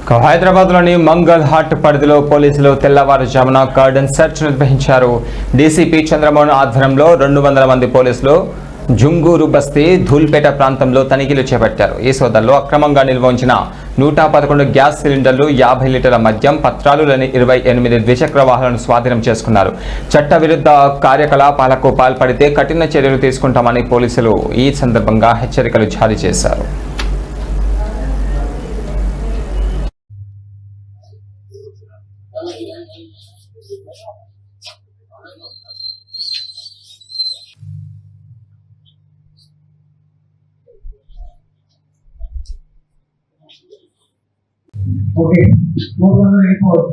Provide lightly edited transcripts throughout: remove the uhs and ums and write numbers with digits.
హైదరాబాద్లోని మంగళ్ హాట్ పరిధిలో పోలీసులు తెల్లవారుజామున కార్డన్ సెర్చ్ నిర్వహించారు. డీసీపీ చంద్రమోహన్ ఆధ్వర్యంలో 200 మంది పోలీసులు జుంగూరు బస్తీ, ధూల్పేట ప్రాంతంలో తనిఖీలు చేపట్టారు. ఈ సోదాల్లో అక్రమంగా నిల్వ ఉంచిన 111 గ్యాస్ సిలిండర్లు, 50 లీటర్ల మద్యం, పత్రాలు లేని 28 ద్విచక్ర వాహనాలను స్వాధీనం చేసుకున్నారు. చట్ట విరుద్ధ కార్యకలాపాలకు పాల్పడితే కఠిన చర్యలు తీసుకుంటామని పోలీసులు ఈ సందర్భంగా హెచ్చరికలు జారీ చేశారు. Okay, move on the report.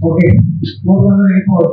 Okay, move on the report.